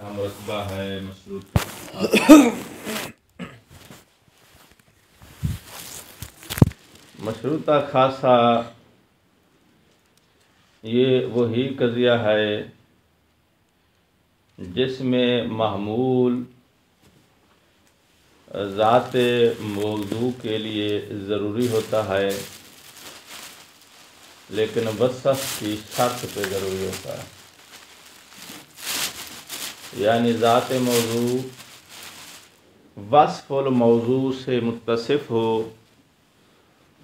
का मुरक्बा है मशरूत। मशरूता खासा ये वही कज़िया है जिसमें महमूल ज़ात मौजू के लिए ज़रूरी होता है, लेकिन वसफ़ की शर्त पे ज़रूरी होता है। यानी ज़ात मौजू वस्फ़ुल मौजू से मुत्तसिफ़ हो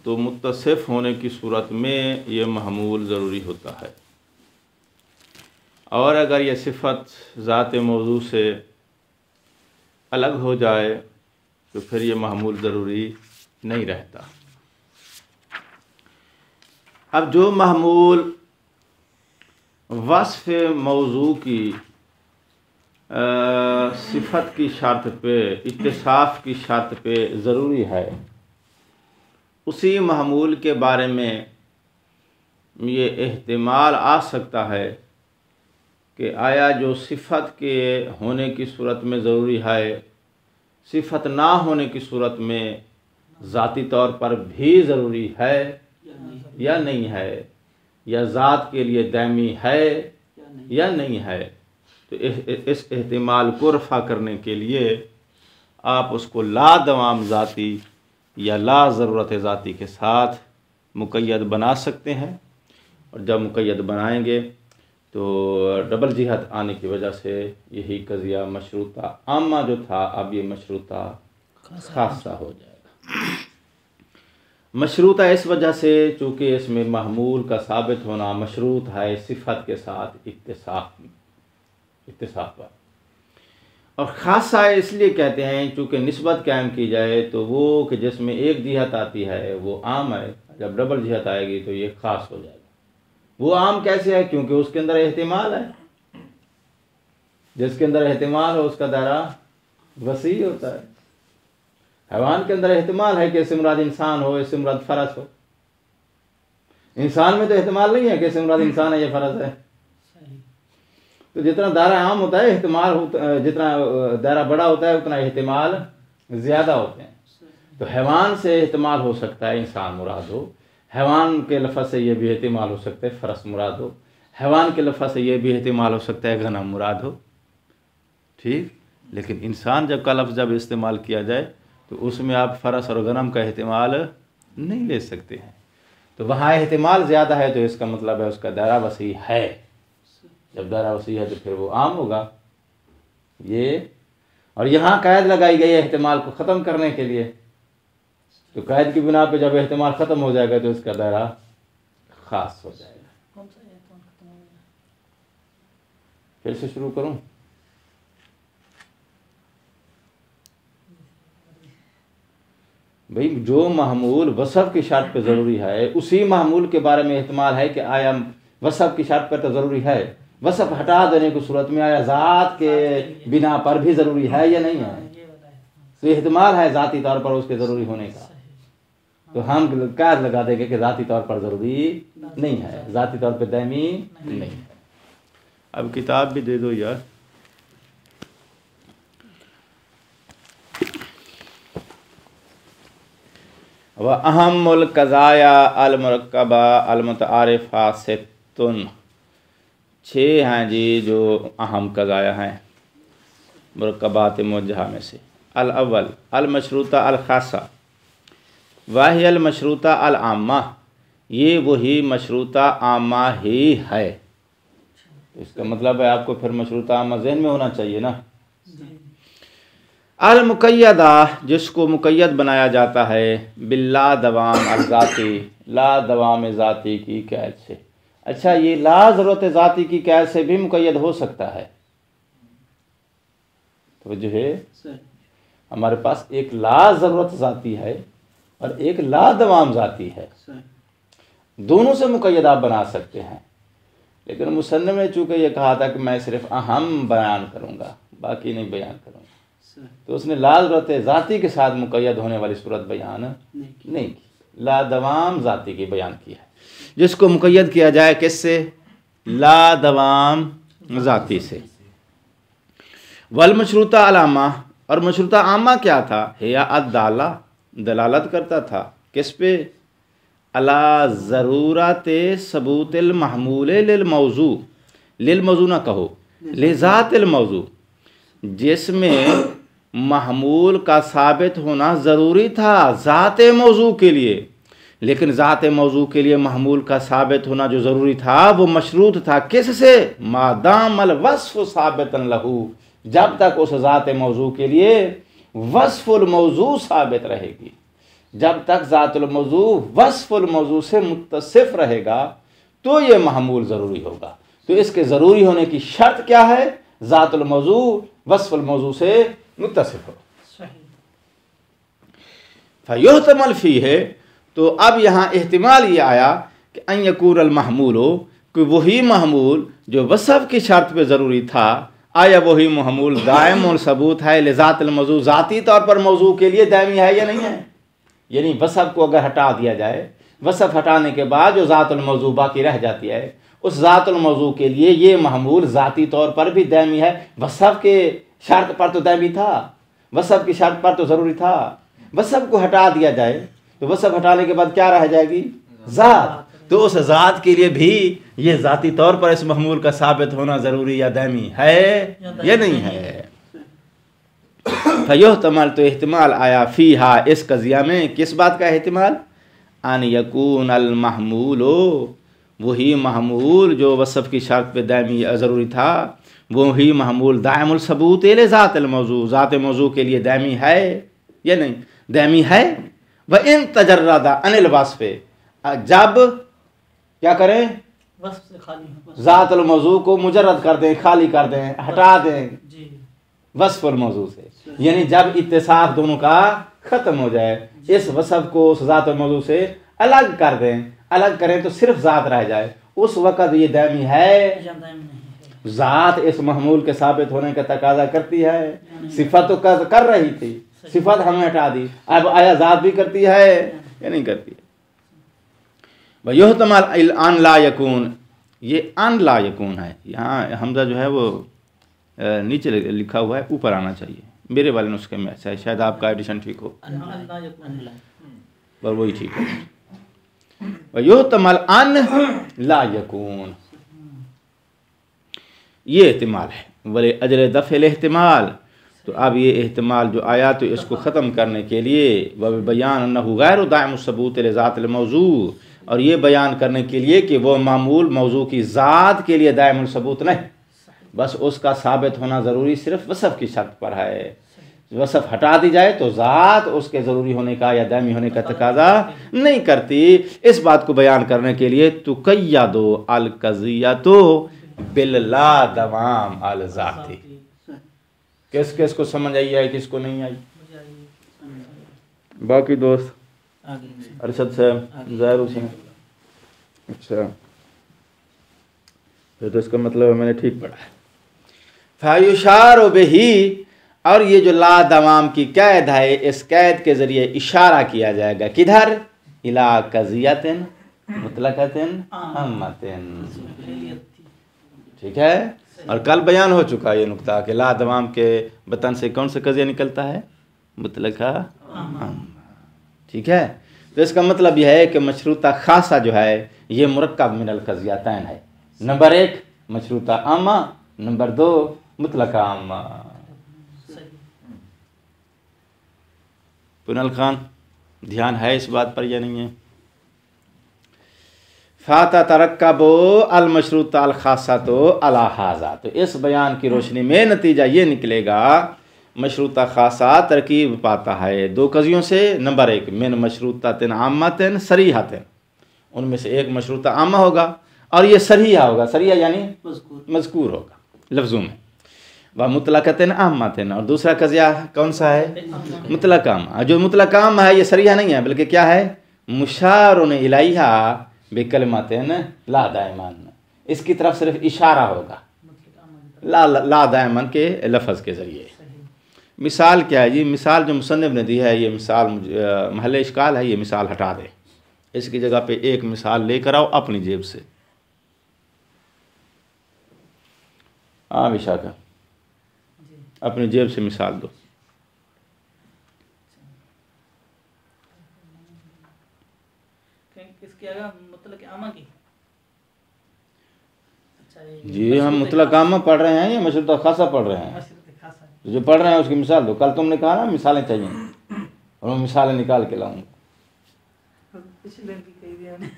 तो मुत्तसिफ़ होने की सूरत में ये महमूल ज़रूरी होता है, और अगर ये सिफ़त ज़ात मौजू से अलग हो जाए तो फिर ये महमूल ज़रूरी नहीं रहता। अब जो महमूल वस्फ़ मौजू की सिफ़त की शर्त पे, इत्तिसाफ़ की शर्त पे ज़रूरी है, उसी महमूल के बारे में ये एहतिमाल आ सकता है कि आया जो सिफ़त के होने की सूरत में ज़रूरी है, सिफ़त ना होने की सूरत में ज़ाती तौर पर भी ज़रूरी है या नहीं है, या ज़ात के लिए दायमी है या नहीं है। तो इस एहतिमाल को रफ़ा करने के लिए आप उसको ला दवाम ज़ाती या ला ज़रूरत ज़ाती के साथ मुक़य्यद बना सकते हैं, और जब मुक़य्यद बनाएंगे तो डबल जिहत आने की वजह से यही कज़िया मशरूता आमा जो था अब ये मशरूता खासा हो जाएगा। मशरूता इस वजह से चूँकि इसमें महमूल का साबित होना मशरूत है सिफ़त के साथ इत्तिसाफ़ पर, और ख़ासा इसलिए कहते हैं चूँकि निस्बत कायम की जाए तो वो कि जिसमें एक जिहत आती है वो आम है, जब डबल जिहत आएगी तो ये ख़ास हो जाएगा। वो आम कैसे है? क्योंकि उसके अंदर एहतिमाल है, जिसके अंदर एहतिमाल हो उसका दायरा वसी होता है। हैवान के अंदर एहतिमाल है कि इससे मुराद इंसान हो, इससे मुराद फ़रस हो। इंसान में तो एहतिमाल नहीं है कि इससे मुराद इंसान है या फ़रस है। तो जितना दायरा आम होता है एहतिमाल जितना दायरा बड़ा होता है उतना एहतिमाल ज़्यादा होते हैं। तो हैवान से एहतिमाल हो सकता है इंसान मुराद हो, हैवान के लफ़्ज़ से ये भी एहतिमाल हो सकता है फ़रस मुराद हो, हैवान के लफ़्ज़ से ये भी एहतिमाल हो सकता है गनम मुराद हो, ठीक। लेकिन इंसान जब का लफ्ज़ जब इस्तेमाल किया जाए तो उसमें आप फ़रस और गनम का एहतिमाल नहीं ले सकते हैं। तो वहाँ एहतिमाल ज़्यादा है तो इसका मतलब है उसका दायरा वसी है। जब दायरा वसी है तो फिर वो आम होगा ये। और यहाँ कैद लगाई गई है एहतिमाल को ख़त्म करने के लिए, तो कैद की बिना पे जब एहतिमाल ख़त्म हो जाएगा तो इसका दायरा ख़ास हो जाएगा। फिर से शुरू करूँ? भाई जो महमूल वसफ़ की शर्त पे ज़रूरी है उसी महमूल के बारे में एहतिमाल है कि आया वसफ़ की शर्त पर तो ज़रूरी है, वसफ़ हटा देने की सूरत में आया ज़ात के बिना पर भी ज़रूरी है या नहीं है। तो एहतिमाल है ज़ाती तौर पर उसके ज़रूरी होने का, तो हम कैद लगा देंगे कि ज़ाती तौर पर ज़रूरी नहीं है, ज़ाती तौर पर दायमी नहीं है। अब किताब भी दे दो यार। व अहम्मुल क़ज़ाया अल मुरक्कबा अल मुतआरिफ़ा सित्तुन, 6 हैं जी जो अहम कज़ाया हैं मुरक्कबात मुवज्जहा में से। अल अव्वल अल मशरूता अल ख़ासा वाही अल मशरूता अल आम्मा, ये वही मशरूता आम्मा ही है। इसका मतलब है आपको फिर मशरूता आम्मा ज़हन में होना चाहिए ना। अल मुक़य्यदा, जिसको मुक़य्यद बनाया जाता है बिल्ला दवाम अल ज़ाती, ला दवाम ज़ाती की कैद से। अच्छा, ये ला ज़रूरत ज़ाती की कैद से भी मुक़य्यद हो सकता है। तो जो है हमारे पास एक ला ज़रूरत ज़ाती है और एक ला दवाम ज़ाती है, दोनों से मुक़य्यद आप बना सकते हैं। लेकिन मुसन्निफ़ ने चूँकि ये कहा था कि मैं सिर्फ अहम बयान करूँगा बाकी नहीं बयान करूँगा, तो उसने ला ज़रूरत ज़ाती के साथ मुक़य्यद होने वाली सूरत बयान नहीं की, ला दवाम ज़ाती की बयान की है। जिसको मुक़य्यद किया जाए किससे? ला दवाम ज़ाती से। वल मशरूता अलामा, और मशरूता आमा क्या था? हिया अद्दाला, दलालत करता था किस पे? अला ज़रूरत सबूतिल महमूल लिल मौजू, लिल मौजू ना कहो, लिज़ातिल मौजू, जिसमें महमूल का साबित होना ज़रूरी था ज़ाते मौजू के लिए, लेकिन ज़ाते मौजू के लिए महमूल का साबित होना जो ज़रूरी था वो मशरूत था किससे? मादामल वस्फ़ साबितन लहू, जब तक उस ज़ाते मौजू के लिए वस्फ़ुल मौजू साबित रहेगी, जब तक ज़ातुल मौजू वस्फ़ुल मौजू से मुत्तसिफ रहेगा तो ये महमूल ज़रूरी होगा। तो इसके ज़रूरी होने की शर्त क्या है? ज़ातुल मौजू वस्फ़ुल मौजू से मुत्तसिफ हो। फ़युहतमल फ़ी है, तो अब यहाँ एहतिमाल ये आया कि अन यकूनल महमूल हो, कि वही महमूल जो वसफ़ की शर्त पे ज़रूरी था, आया वही महमूल दायमुल सबूत है लिज़ातिल मौजू, ज़ाती तौर पर मौजू के लिए दायमी है या नहीं है? यानी वसफ़ को अगर हटा दिया जाए, वसफ़ हटाने के बाद जो ज़ातुल मौजू बाकी रह जाती है, उस ज़ातुल मौजू के लिए ये महमूल ज़ाती तौर पर भी दायमी है। वसफ़ के शर्त पर तो दायमी था, वसफ़ की शर्त पर तो ज़रूरी था। वसफ़ को हटा दिया जाए तो वसफ़ हटाने के बाद क्या रह जाएगी? ज़ात। तो उस ज़ात के लिए भी ये ज़ाती तौर पर इस महमूल का साबित होना ज़रूरी या दायमी है या नहीं है? फयुहतमल, तो एहतिमाल आया फ़ीहा, इस कज़िया में किस बात का एहतिमाल? अन यकूनल महमूलो, वही महमूल जो वसफ़ की शर्त पे दायमी ज़रूरी था, वही महमूल दायमुल सबूत ले ज़ातिल मौजू, ज़ात मौजू के लिए दायमी है या नहीं? दायमी है। वह इन तजर्रदा अनिल वस्फ़े, जब क्या करें? वस्फ़ से खाली, ज़ातुल मौजू को मुजर्रद कर दें, खाली कर दें, हटा दें वस्फ़ुल मौजू से, यानी जब इत्तेसाक़ दोनों का ख़त्म हो जाए, इस वसफ़ को उस ज़ातुल मौजू से अलग कर दें, अलग करें तो सिर्फ ज़ात रह जाए, उस वक़्त ये दायमी है। ज़ात इस महमूल के साबित होने का तकाजा करती है, सिफ़त तो कर रही थी, सिफ़त हमने हटा दी, अब आया ज़ात भी करती है या नहीं करती? वयुहतमल अन ला यकून, ये अन ला यकून है, यहाँ हमज़ा जो है वो नीचे लिखा हुआ है, ऊपर आना चाहिए। मेरे वाले नुस्खे में ऐसा है, शायद आपका एडिशन ठीक हो, पर वही ठीक है। वयुहतमल अन ला यकून, ये एहतिमाल है। वले अजर दफ़िल एहतिमाल, तो अब ये एहतिमाल जो आया तो इसको ख़त्म करने के लिए वह बयान अन्नहु गैर दायम सबूत लिज़ातिल मौजू, और ये बयान करने के लिए कि वो मामूल मौजू की ज़ात के लिए दायमुल सबूत नहीं, बस उसका साबित होना ज़रूरी सिर्फ वसफ़ की शर्त पर है। वसफ़ हटा दी जाए तो ज़ात उसके ज़रूरी होने का या दायमी होने का तकाजा नहीं करती। इस बात को बयान करने के लिए तुक़य्यदु अल क़ज़िय्यतु बिल्ला दवाम अल ज़ाती। किस किस को समझ आई है, किसको नहीं आई? बाकी दोस्त अरशद साहब, ज़ाहिर हुसैन, अच्छा, तो इसका मतलब मैंने ठीक पढ़ा है। फ़युशार बिही, और ये जो ला दवाम की कैद है, इस कैद के ज़रिए इशारा किया जाएगा किधर? इला क़ज़ियतिन मुतलक़तिन अम्मतिन, ठीक है। और कल बयान हो चुका ये नुक्ता कि ला दवाम के बतन से कौन सा कज़िया निकलता है? मुतलक़ा अम्मा, ठीक है। तो इसका मतलब यह है कि मशरूता खासा जो है ये मुरक्कब मिनल क़ज़ियतैन है। नंबर 1 मशरूता अम्मा, नंबर 2 मुतलक़ा अम्मा। पुनल खान, ध्यान है इस बात पर या नहीं है? फ़ाता तरक्कबो अल मशरूता अल खासातो अला हाज़ा, तो इस बयान की रोशनी में नतीजा ये निकलेगा मशरूता खासा तरकीब पाता है 2 कज़ियों से। नंबर 1 मिन मशरूतातिन आम्मतिन सरीहतिन, उनमें से एक मशरूता आम्मा होगा और ये सरीहा होगा, सरीहा यानी मज़कूर होगा लफ्ज़ों में। वह मुतलक़तिन आम्मतिन, और दूसरा कज़िया कौन सा है? मुतलक़ा आम्मा। जो मुतलक़ा आम्मा है ये सरीहा नहीं है, बल्कि क्या है? मुशारुन इलैहा बिकलिमतिन ला दायमन, इसकी तरफ सिर्फ इशारा होगा ला दायमन के लफ्ज़ के ज़रिए। मिसाल क्या है जी? मिसाल जो मुसन्निफ़ ने दी है ये मिसाल महल इश्काल है, ये मिसाल हटा दे, इसकी जगह पे एक मिसाल लेकर आओ अपनी जेब से। हाँ विशाखा, अपनी जेब से मिसाल दो। किसकी आगा मतलब कि आमा की? अच्छा, ये जी हम मशरूत मुतलक आमा पढ़ रहे हैं या मशरूता खासा पढ़ रहे हैं? मशरूत खासा है। तो जो पढ़ रहे हैं उसकी मिसाल दो। कल तुमने कहा ना मिसालें चाहिए, और मैं मिसालें निकाल के लाऊंगा। पिछले भी कही दिया मैंने।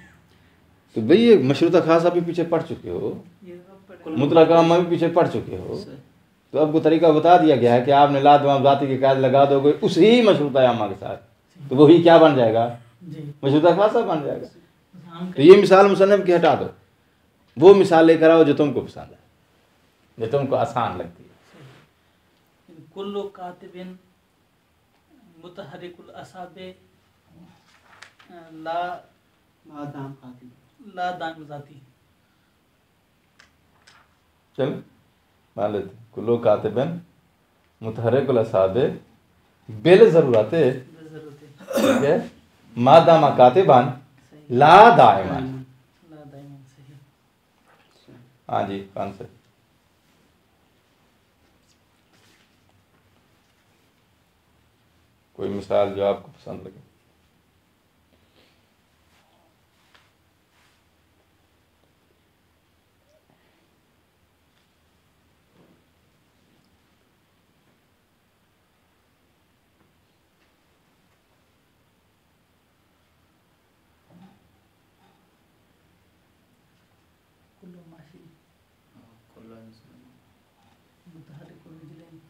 तो भाई ये मशरूता खासा भी पीछे पढ़ चुके हो, ये सब पढ़े। मुतलक आमा भी पीछे पढ़ चुके हो, तो अब को तरीका बता दिया गया है कि आपने ला तमाम जाति के कायद लगा दोगे उसी मशरूता आमा के साथ, तो वही क्या बन जाएगा? जी मशरूता खासा बन जाएगा। आम तो ये मिसाल मुसन्नफ की हटा दो, वो मिसाल लेकर आओ जो तुमको पसंद है, जो तुमको आसान लगती है। कुल्लु कातिबिन मुतहरिकुल असाबे ला मादाम कातिब ला दाम जाती। चल मान लेते कुल्लो कातिबन मुतहरिकुल असाबे बिल ज़रूरत, जरूरत है। ठीक है, मादामा कातिबान सही। ला दाइमान। ला दाइमन सही। हाँ जी कौन से? कोई मिसाल जो आपको पसंद लगे। कुल्लु माशी मुतहरिकुल रिजलैन।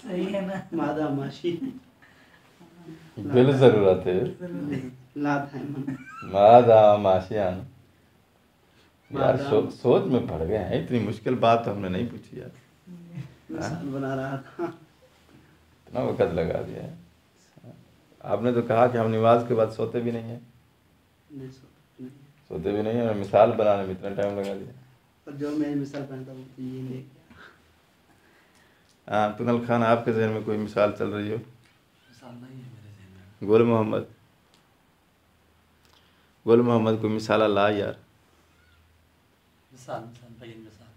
सही है ना? मादा माशी बिल ज़रूरत है ला दाइमन मादा माशियान। यार मादाम। सोच में पड़ गए हैं, इतनी मुश्किल बात तो हमने नहीं पूछी यार, मिसाल बना रहा था। इतना वक़्त लगा दिया है। आपने तो कहा कि हम नमाज के बाद सोते भी नहीं हैं, नहीं सोता नहीं। सोते भी नहीं हैं, और मिसाल बनाने में इतना टाइम लगा दिया। और जो मैं मिसाल पहनता हूँ तो ये ले गया। हाँ तुनल खान, आपके जहन में कोई मिसाल चल रही हो? मिसाल नहीं है मेरे ज़हन में। गोल मोहम्मद, गोल मोहम्मद कोई मिसाल ला यार। मिसाल मिसाल भाई मिसाल।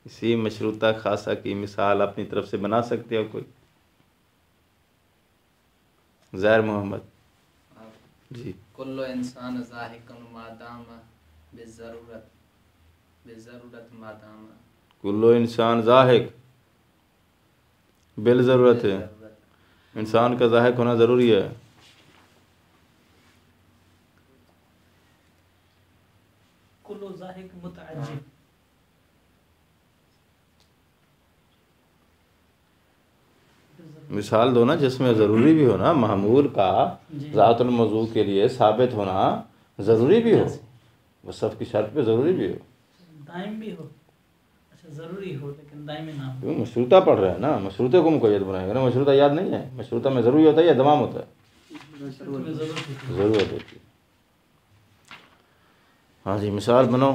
इसी मशरूता खासा की मिसाल अपनी तरफ से बना सकते हो कोई? ज़ाहिर मोहम्मद जी। कुल्लो इंसान ज़ाहिकुन मादाम बिज़रूरत बिज़रूरत मादाम। कुल्लो इंसान ज़ाहिक बिल ज़रूरत है, बिज़रूरत। इंसान का ज़ाहिक होना ज़रूरी है। कुल्लु ज़ाहिक मुतअज्जिब। मिसाल दो ना जिसमें ज़रूरी भी हो ना, महमूल का जी। ज़ातुल मौज़ू के लिए साबित होना ज़रूरी भी हो, वसफ़ की शर्त पे ज़रूरी भी हो। दाइम भी हो। अच्छा ज़रूरी हो लेकिन दाइम ना हो। क्यों मशरूता पढ़ रहे हैं ना, मशरूते को मुक़य्यद बनाएगा ना, मशरूता याद नहीं है। मशरूता में ज़रूरी होता है या दमाम होता है? तुम्हें ज़रूरत होती है। ज़रूरत होती है। हाँ जी मिसाल बनाओ।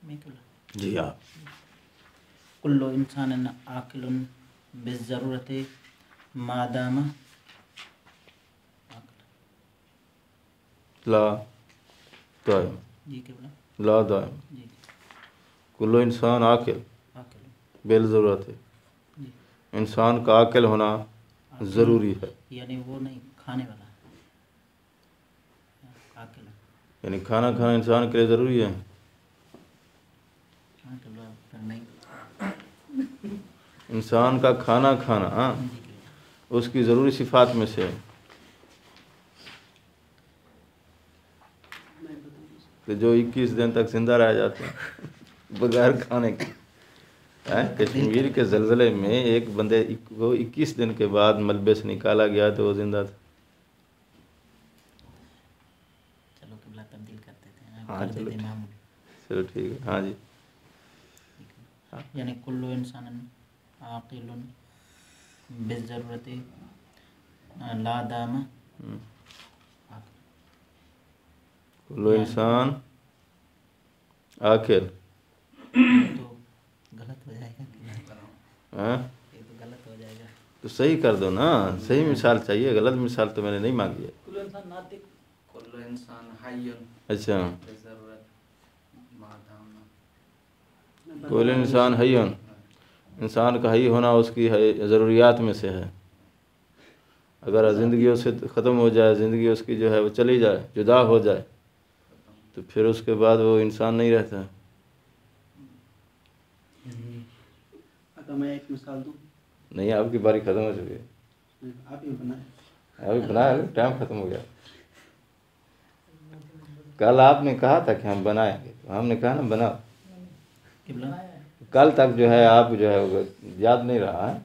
मैं क्या बोला? जी आप। कुल्लो इंसान आकिलुन बिज़रूरत मादाम ला दाइम, जी क्या बोला? ला दाइम। जी कुल्लो इंसान आकिल आकिल बिल ज़रूरत है, जी इंसान का आकिल होना ज़रूरी है। यानी वो नहीं खाने वाला आकिल यानी खाना खाना इंसान के लिए ज़रूरी है। आकिल फिर नहीं इंसान का खाना खाना उसकी ज़रूरी सिफ़ात में से है। कि जो 21 दिन तक जिंदा रह जाते हैं बगैर खाने के। कश्मीर के ज़लज़ले में एक बंदे को 21 दिन के बाद मलबे से निकाला गया तो वो जिंदा था। चलो किबला तब्दील करते थे हाँ, कर चलो देते ठीक। मामूली। चलो ठीक है। हाँ जी यानी कुल्लु इंसान आकिलुन बिज़रूरत ला दाम आकिल। कुल्लो इंसान आखिर तो गलत हो जाएगा कि नहीं? हाँ ये तो गलत हो जाएगा। तो सही कर दो ना, सही मिसाल चाहिए, गलत मिसाल तो मैंने नहीं मांगी है। कुल्लु इंसान नातिक। कुल्लो इंसान हय्युन अच्छा बिज़रूरत मादाम। कुल इंसान हय्युन, इंसान का हई होना उसकी है ज़रूरियात में से है। अगर ज़िंदगी उससे ख़त्म हो जाए, ज़िंदगी उसकी जो है वो चली जाए, जुदा हो जाए, तो फिर उसके बाद वो इंसान नहीं रहता है। अगर मैं एक मिसाल दूँ, नहीं, आपकी बारी ख़त्म हो चुकी है। आप ही बनाए। अभी बनाया, टाइम ख़त्म हो गया। कल आपने कहा था कि हम बनाएंगे, तो हमने कहा ना बनाओ। कल तक जो है आप जो है वो याद नहीं रहा है।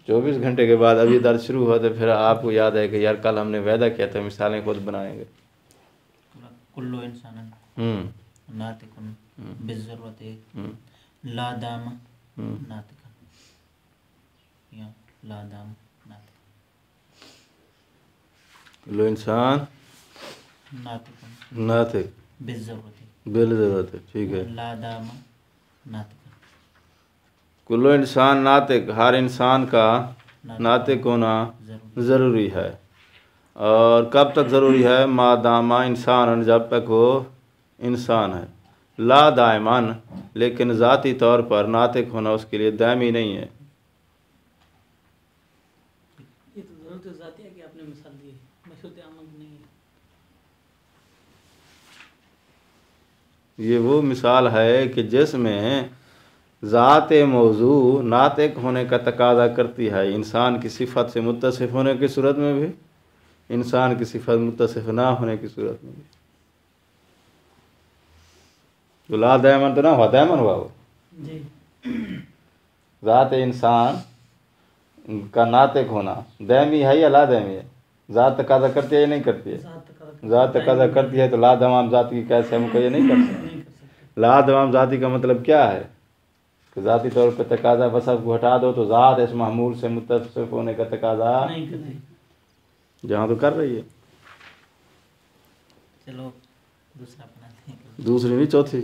24 घंटे के बाद अभी दर्द शुरू हुआ तो फिर आपको याद है कि यार कल हमने वायदा किया था मिसालें खुद बनाएंगे। कुल्लु इंसान नातिकुन बिज़रूरति ला दाम नातिका, या ला दाम नातिका, लो इंसान नातिकुन नातिक बिज़रूरति बिल ज़रूरत है, ठीक है। ला दाम नातिका, कुल्लो इंसान नातिक, हर इंसान का नातिक होना ज़रूरी है। और कब तक ज़रूरी है? मादामा इंसान, जब तक वो इंसान है। ला दायमान, लेकिन ज़ाती तौर पर नातिक होना उसके लिए दायमी नहीं है। ये तो ज़रूरत जाती है कि आपने मिसाल दी, मशरूत आमद नहीं है। ये वो मिसाल है कि जिसमें ज़ात मौजू नातिक होने का तकाजा करती है, इंसान की सिफत से मुत्तसिफ होने की सूरत में भी, इंसान की सिफत मुत्तसिफ ना होने की सूरत में भी। तो ला दायमन तो ना हुआ, दायमन हुआ वो। जी ज़ात इंसान का नातिक होना दायमी है या ला दायमी है? ज़ात तकाजा करती है या नहीं करती है? ज़ात तकाजा करती है, तो ला दमाम ज़ात की कैसे हम मुकय्यद नहीं कर सकते। ला दमाम ज़ाती का मतलब क्या है कि ज़ाती तौर पर तकाजा वसफ़ को हटा दो तो ज़ात इस महमूल से मुत्तसिफ होने का तकाजा नहीं करती। जहाँ तो कर रही है। चलो दूसरा बनाते हैं। दूसरी नहीं, चौथी।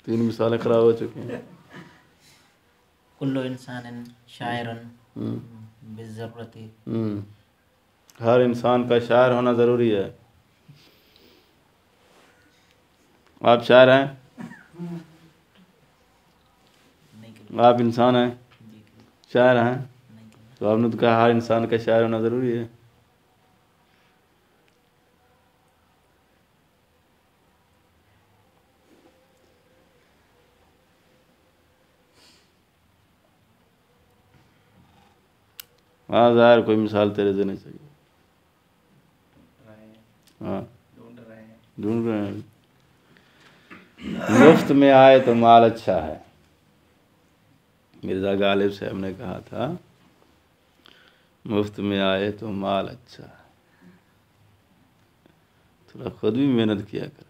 3 मिसालें ख़राब हो चुकी हैं। कुल्लु इंसान शायरन बिज़रूरति, हर इंसान का शायर होना ज़रूरी है। आप शायर हैं? आप इंसान हैं, शायर हैं, तो आपने तो कहा हर इंसान का शायर होना ज़रूरी है। हाँ ज़ाहिर कोई मिसाल तेरे देने चाहिए। हाँ ढूंढ रहे हैं। मुफ्त में आए तो माल अच्छा है। मिर्ज़ा गालिब साहब ने कहा था मुफ्त में आए तो माल अच्छा है। थोड़ा खुद भी मेहनत किया कर।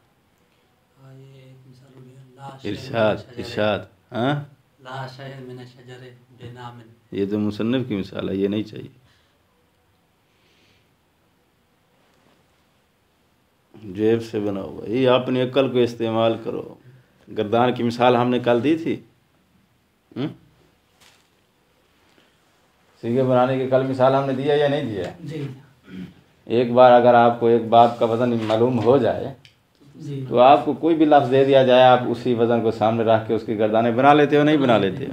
हाँ, ये एक मिसाल हो गया। इरशाद हाँ, ला शय मिन शजरे बेनामिन। ये तो मुसन्निफ की मिसाल है, ये नहीं चाहिए। जेब से बना हुआ, ये अपनी अक्ल को इस्तेमाल करो। गर्दान की मिसाल हमने कल दी थी। सीगे बनाने की कल मिसाल हमने दिया या नहीं दिया? जी एक बार अगर आपको एक बात का वज़न मालूम हो जाए जी तो आपको कोई भी लफ्ज़ दे दिया जाए, आप उसी वज़न को सामने रख के उसकी गर्दानें बना लेते हो, नहीं बना लेते हो?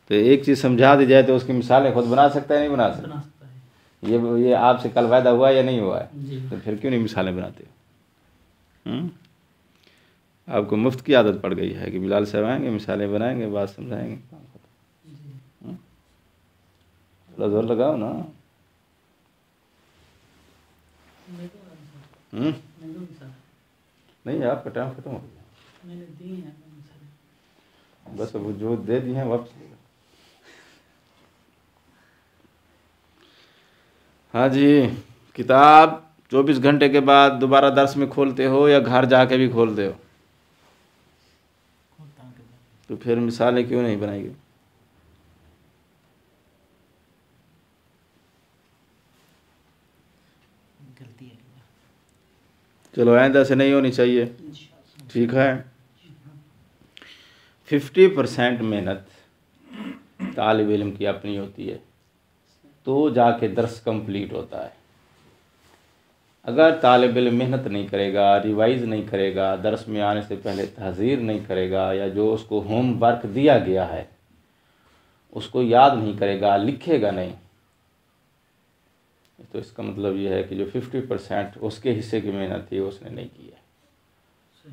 तो एक चीज़ समझा दी जाए तो उसकी मिसालें खुद बना सकता है, नहीं बना सकता? बना सकता है। ये आपसे कल वायदा हुआ या नहीं हुआ है? जी तो फिर क्यों नहीं मिसालें बनाते हो? आपको मुफ्त की आदत पड़ गई है कि बिलाल साहब आएंगे, मिसालें बनाएंगे, बात समझाएंगे। थोड़ा जोर लगाओ ना। नहीं, आपका टाइम खत्म हो गया। मैंने दी है मिसालें। बस वो जो दे दी हैं वापस ले लो। हाँ जी, किताब 24 घंटे के बाद दोबारा दर्स में खोलते हो या घर जाके भी खोलते हो? तो फिर मिसालें क्यों नहीं बनाएगी? गलती है। चलो आइंदा से नहीं होनी चाहिए, ठीक है। 50% मेहनत तालिब इल्म की अपनी होती है, तो जाके दर्स कंप्लीट होता है। अगर तालिब इल्म मेहनत नहीं करेगा, रिवाइज़ नहीं करेगा, दर्स में आने से पहले तहज़ीर नहीं करेगा, या जो उसको होम वर्क दिया गया है उसको याद नहीं करेगा, लिखेगा नहीं, तो इसका मतलब ये है कि जो 50% उसके हिस्से की मेहनत थी उसने नहीं की है।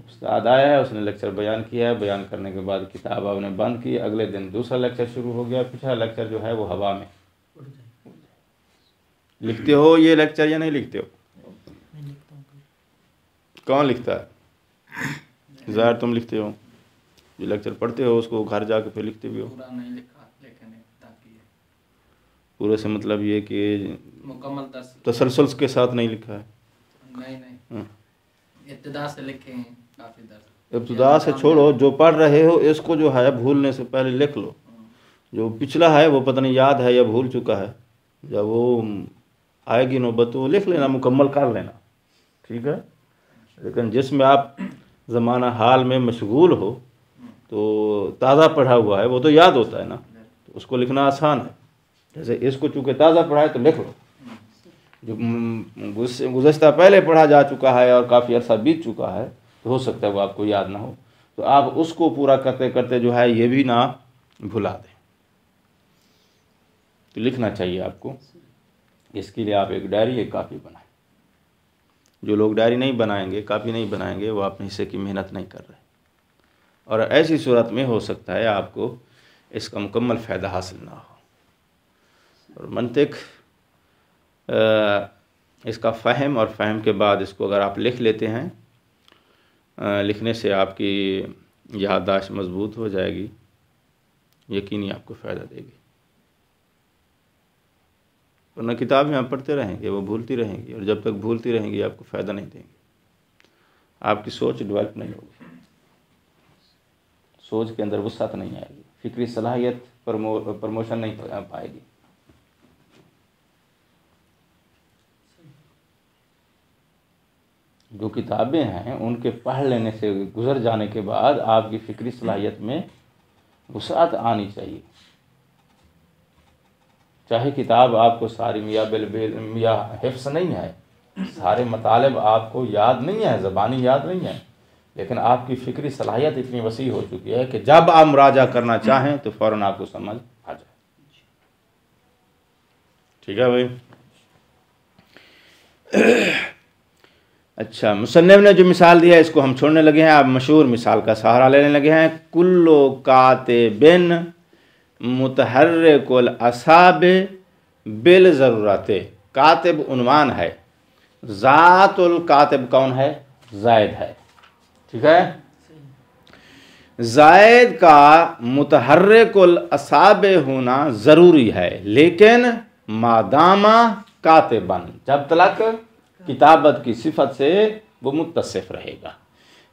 उस्ताद आया है, उसने लेक्चर बयान किया है, बयान करने के बाद किताब आपने बंद की, अगले दिन दूसरा लेक्चर शुरू हो गया, पिछला लेक्चर जो है वो हवा में। उड़ जाए। लिखते हो ये लेक्चर या नहीं लिखते हो? मैं लिखता हूँ। कौन लिखता है? ज़ाहिर तुम लिखते हो। जो लेक्चर पढ़ते हो उसको घर जाके फिर लिखते भी हो। पूरा नहीं लिखा, लेकिन ताकि पूरे से मतलब ये कि मुकम्मल दर्स तसलसल के साथ नहीं लिखा है। नहीं इब्तिदा से लिखे हैं काफ़ी दर्स। इब्तिदा से छोड़ो, जो पढ़ रहे हो इसको जो है भूलने से पहले लिख लो। जो पिछला है वो पता नहीं याद है या भूल चुका है, जब वो आएगी नौबत तो लिख लेना, मुकम्मल कर लेना, ठीक है। लेकिन जिसमें आप ज़माना हाल में मशगूल हो तो ताज़ा पढ़ा हुआ है वो तो याद होता है ना, तो उसको लिखना आसान है। जैसे इसको चूँकि ताज़ा पढ़ा है तो लिख लो, जो गुज़श्ता पहले पढ़ा जा चुका है और काफ़ी अर्सा बीत चुका है तो हो सकता है वो आपको याद ना हो, तो आप उसको पूरा करते करते जो है ये भी ना भुला दें। तो लिखना चाहिए आपको। इसके लिए आप एक डायरी, एक कापी बनाएं। जो लोग डायरी नहीं बनाएंगे, कापी नहीं बनाएंगे, वो अपने हिस्से की मेहनत नहीं कर रहे, और ऐसी सूरत में हो सकता है आपको इसका मुकम्मल फ़ायदा हासिल ना हो। और मंतिक इसका फ़हम, और फ़हम के बाद इसको अगर आप लिख लेते हैं, लिखने से आपकी याददाश्त मजबूत हो जाएगी, यकीनी आपको फ़ायदा देगी। वरना किताबें आप पढ़ते रहेंगे वो भूलती रहेंगी, और जब तक भूलती रहेंगी आपको फ़ायदा नहीं देंगी, आपकी सोच डेवलप नहीं होगी, सोच के अंदर वुसअत नहीं आएगी, फ़िक्री सलाहियत प्रमोशन नहीं पाएगी। जो किताबें हैं उनके पढ़ लेने से, गुजर जाने के बाद आपकी फ़िक्री सलाहियत में वुसअत आनी चाहिए। चाहे किताब आपको सारी मियाँ हिफ्स नहीं है, सारे मतलब आपको याद नहीं है, ज़बानी याद नहीं है, लेकिन आपकी फ़िक्री सलाहियत इतनी वसी हो चुकी है कि जब आप मुराजा करना चाहें तो फ़ौरन आपको समझ आ जाए। ठीक है भाई। अच्छा, मुसन्निफ ने जो मिसाल दिया इसको हम छोड़ने लगे हैं, आप मशहूर मिसाल का सहारा लेने लगे हैं। कुल्लो कातिबिन मुतहर्रिकुल असाब बिल ज़रूरते। कातिब उन्वान है, ज़ातुल कातिब कौन है? ज़ायद है, ठीक है। ज़ायद का मुतहर्रिकुल असाब होना ज़रूरी है, लेकिन मादामा कातिबन, जब तक किताबत की सिफत से वो मुत्तसिफ रहेगा।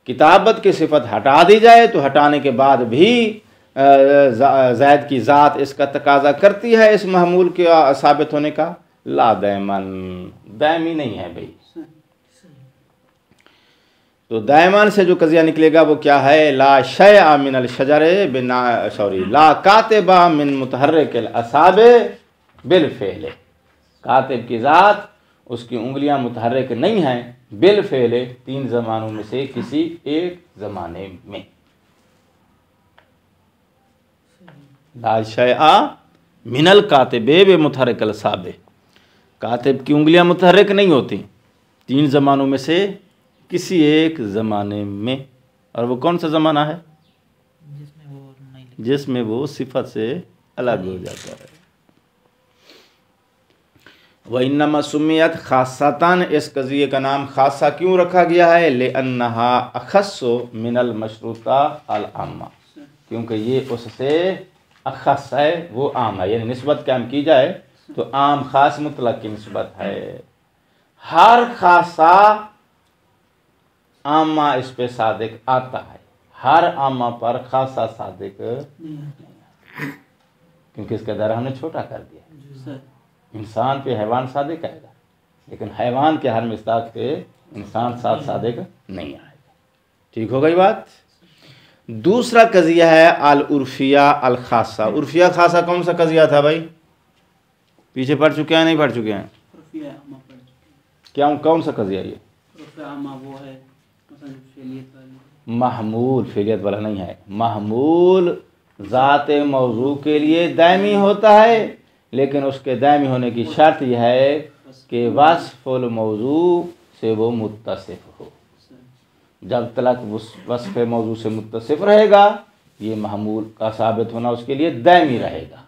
किताबत की सिफत हटा दी जाए तो हटाने के बाद भी ज़ायद की ज़ात इसका तकाजा करती है इस महमूल के साबित होने का। ला दैमन, दायमी नहीं है भाई। तो दायमन से जो कज़िया निकलेगा वो क्या है? ला शयअ मिनल शजरे बिना ला कातिबा मिन मुतहर्रिकिल असाबे बिल फ़ेले। कातिब की ज़ात, उसकी उंगलियां मुतहर्रिक नहीं हैं बिल फ़ेले, 3 ज़मानों में से किसी एक ज़माने में। ला शयअ मिनल कातिबे बे मुतहर्रिकिल असाबे, कातिब की उंगलियां मुतहर्रिक नहीं होती 3 ज़मानों में से किसी एक ज़माने में। और वो कौन सा ज़माना है? जिसमें वो सिफत से अलग हो जाता है। व इन्नमा सुम्मियत खासतन, इस कज़िये का नाम खासा क्यों रखा गया है? लिअन्नहा अखस्सु मिनल मशरूता अल आम्मा, क्योंकि ये उससे अखस है, वो आम है। यानी निस्बत क्या की जाए तो आम खास मुतलक की निस्बत है। हर खासा आमा इस पे सादिक आता है, हर आमा पर खासा सादिक नहीं, क्योंकि इसका दायरा हमने छोटा कर दिया। इंसान पे हैवान सादिक आएगा, लेकिन हैवान के हर मिस्ताक पे इंसान साथ सादिक नहीं आएगा। ठीक हो गई बात। दूसरा कज़िया है अल उर्फिया अल खासा। उर्फिया खासा कौन सा कज़िया था भाई? पीछे पढ़ चुके हैं, नहीं पढ़ चुके हैं? क्या कौन सा कज़िया ये? उर्फ़ आमा वो है मसलन फेलियत वाली। महमूल फेलियत वाला नहीं है। महमूल ज़ात मौजू के लिए दायमी होता है, लेकिन उसके दायमी होने की शर्त यह है कि वस्फ़ुल मौजू से वो मुत्तसिफ़ हो। जब तक उस वस्फ़ मौजू से मुत्तसिफ़ रहेगा, ये महमूल का साबित होना उसके लिए दायमी रहेगा।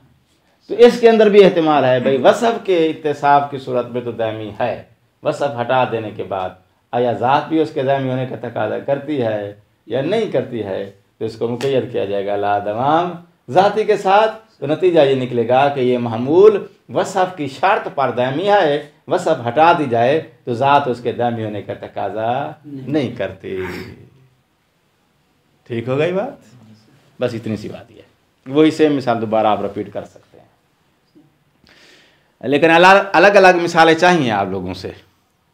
तो इसके अंदर भी एहतिमाल है भाई, वस्फ़ के इत्तिसाफ़ की सूरत में तो दायमी है, वस्फ़ हटा देने के बाद आया ज़ात भी उसके दायमी होने का तकाज़ा करती है या नहीं करती है, तो इसको मुक़य्यद किया जाएगा ला दवाम ज़ाती के साथ। तो नतीजा ये निकलेगा कि ये महमूल वस्फ़ की शर्त पर दायमी है, वस्फ़ हटा दी जाए तो ज़ात उसके दायमी होने का तकाज़ा नहीं करती। ठीक हो गई बात? बस इतनी सी बात ही है। वही सेम मिसाल दोबारा आप रिपीट कर सकते हैं, लेकिन अलग अलग मिसालें चाहिए आप लोगों से,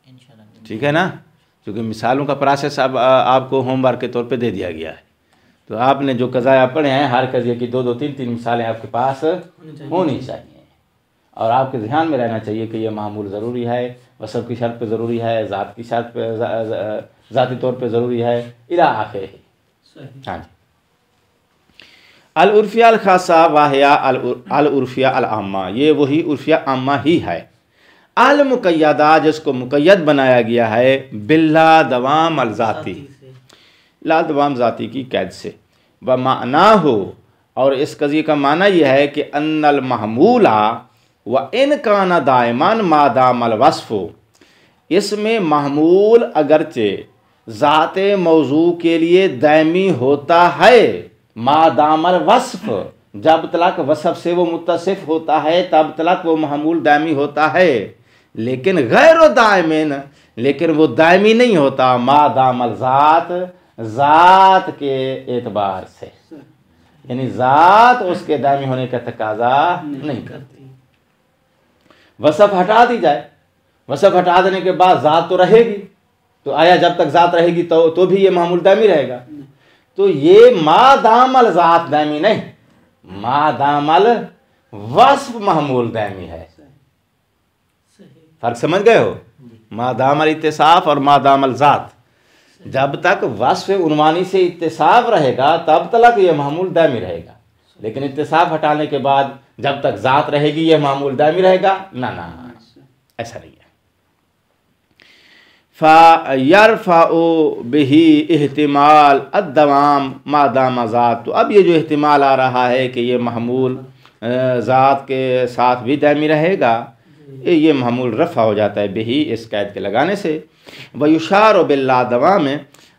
इंशाल्लाह। ठीक है ना? क्योंकि मिसालों का प्रोसेस अब आपको होमवर्क के तौर पे दे दिया गया है। तो आपने जो कज़ाया पढ़े हैं, हर कज़िये की 2-2 3-3 मिसालें आपके पास होनी चाहिए, और आपके ध्यान में रहना चाहिए कि यह मामूल ज़रूरी है, वसफ़ की शर्त पे ज़रूरी है, ज़ात की शर्त पे ज़ाती तौर पे ज़रूरी है, इला आखिर। हाँ जी। अल उर्फ़िया अल ख़ासा वाहिया अल उर्फ़िया अल आम्मा, ये वही उर्फ़िया आम्मा ही है। अल मुक़य्यदा, जिसको मुक़य्यद बनाया गया है बिल्ला दवाम अल ज़ाती, ला दवाम ज़ाती की कैद से। व माना हो, और इस कज़िये का माना यह है कि अन्नल महमूला व इन काना दायमान मादाम अल वस्फ़, इसमें महमूल अगरचे ज़ात मौजू के लिए दायमी होता है, मादाम अल वस्फ़, जब तलक वसफ़ से वो मुत्तसिफ़ होता है तब तलक वो महमूल दायमी होता है, लेकिन गैर दायमिन, लेकिन वो दायमी नहीं होता मादाम अल ज़ात, ज़ात के एतबार से, यानी ज़ात उसके दायमी होने का तकाज़ा नहीं करती। वसफ़ हटा दी जाए, वसफ़ हटा देने के बाद ज़ात तो रहेगी, तो आया जब तक ज़ात रहेगी तो भी ये मामूल दायमी रहेगा। तो ये मादामल ज़ात दायमी नहीं, मादामल वस्फ़ महमूल दायमी है। फ़र्क समझ गए हो? मादामल इत्तिसाफ़ और मादामल ज़ात, जब तक वस्फ़ उन्वानी से इत्तिसाफ़ रहेगा तब तक ये मामूल दायमी रहेगा, लेकिन इत्तिसाफ़ हटाने के बाद जब तक ज़ात रहेगी ये मामूल दायमी रहेगा ना, ऐसा नहीं है। फ़यरफ़अु बिही इहतिमाल अद्दवाम मादाम ज़ात, तो अब ये जो इहतिमाल आ रहा है कि ये महमूल ज़ात के साथ भी दायमी रहेगा, ये महमूल रफ़ा हो जाता है बिही, इस कैद के लगाने से। वयुशार बिल्ला दवाम,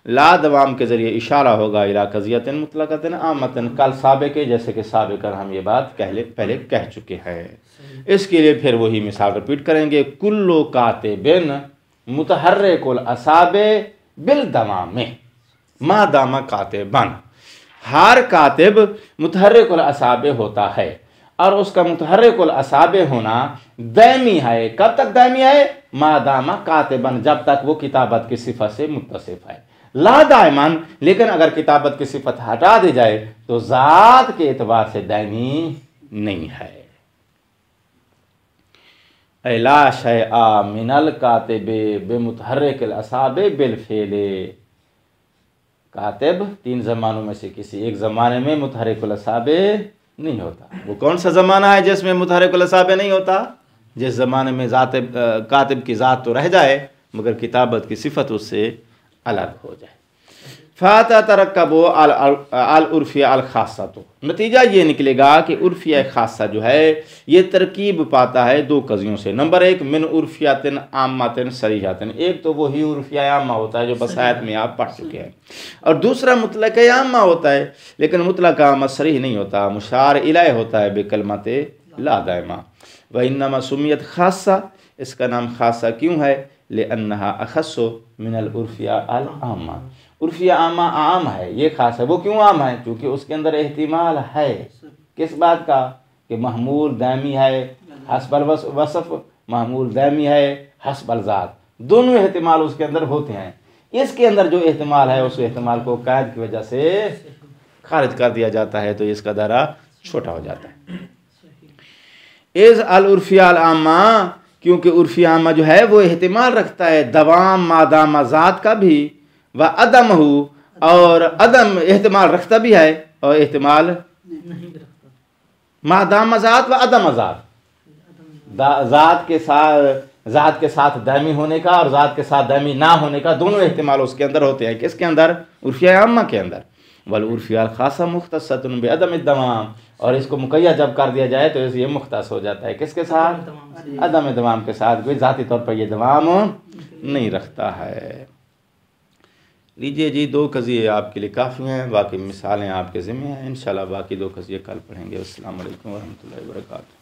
ला दवाम के ज़रिए इशारा होगा इला कज़ियतिन मुतलक़तिन आमतन, कल साबिक़, जैसे कि साबिक़न हम ये बात पहले कह चुके हैं। इसके लिए फिर वही मिसाल रिपीट करेंगे। कुल्लु कातिबिन मुतहर्रिकुल असाबे बिल दवाम मादामा कातिबन, हर कातिब मुतहर्रिकुल असाबे होता है, और उसका मुतहर्रिकुल असाबे होना दायमी है। कब तक दायमी है? मादामा कातिबन, जब तक वो किताबत की सिफत से मुत्तसिफ है। ला दायमन, लेकिन अगर किताबत की सिफत हटा दी जाए तो ज़ात के एतबार से दायमी नहीं है। ला शैआ मिनल कातिबे बेमुतहर्रिकिल असाबे बिल फेले, कातिब 3 ज़मानों में से किसी एक ज़माने में मुतहर्रिकुल असाबे नहीं होता। वो कौन सा ज़माना है जिसमें मुतहर्रिकुल असाबे नहीं होता? जिस ज़माने में कातिब की ज़ात तो रह जाए मगर किताबत की सिफत उससे अलग हो जाए। फ़ाता तरक्कबो अल उर्फ़िया अल ख़ासा, तो नतीजा ये निकलेगा कि उर्फ़िया ख़ासा जो है ये तरकीब पाता है 2 कज़ियों से। नंबर 1 मिन उर्फ़ियातिन आम्मातिन सरीहातिन, एक तो वही उर्फ़िया आम्मा होता है जो बसायत में आप पढ़ चुके हैं, और दूसरा मुतलक़ आम्मा होता है, लेकिन मुतलक़ आम्मा सरीह नहीं होता, मुशार इलैह होता है बेकलमते ला दायमा। व इन्नमा सुम्मियत ख़ासा, इसका नाम ख़ासा क्यों है? लिअन्नहा अख़स्सु मिनल उर्फ़िया अल आम्मा, उर्फ़िया आमा आम है, ये ख़ास है। वो क्यों आम है? क्योंकि उसके अंदर एहतिमाल है किस बात का? कि महमूल दायमी है हस्बल वसफ़, महमूल दायमी है हस्बल ज़ात, दोनों एहतिमाल उसके अंदर होते हैं। इसके अंदर जो एहतिमाल है उस एहतिमाल को कैद की वजह से खारिज कर दिया जाता है, तो इसका दायरा छोटा हो जाता है। इज़ अल उर्फ़िया अल आमा, क्योंकि उर्फ़ी आमा जो है वो एहतिमाल रखता है दवाम मादाम ज़ात का भी व अदम हो, और अदम एहतिमाल रखता भी है और एहतिमाल नहीं भी रखता। मादाम ज़ात व अदम ज़ात, ज़ात के साथ दामी होने का और ज़ात के साथ दामी ना होने का दोनों एहतिमाल उसके अंदर होते हैं। किसके अंदर? उर्फ़ी आमा के अंदर। वल उर्फ़ी अल ख़ासा मुख्तसतुन बिअदम दवाम, और इसको मुक़य्यद जब कर दिया जाए तो ये मुख्तस हो जाता है। किसके साथ? अदम दवाम के साथ। कोई ज़ाती तौर पर ये दवाम नहीं रखता है। लीजिए जी, 2 क़ज़िये आपके लिए काफ़ी हैं, बाकी मिसालें आपके ज़िम्मे हैं। इंशाअल्लाह बाकी 2 क़ज़िये कल पढ़ेंगे। अस्सलामु अलैकुम व रहमतुल्लाहि व बरकातुहू।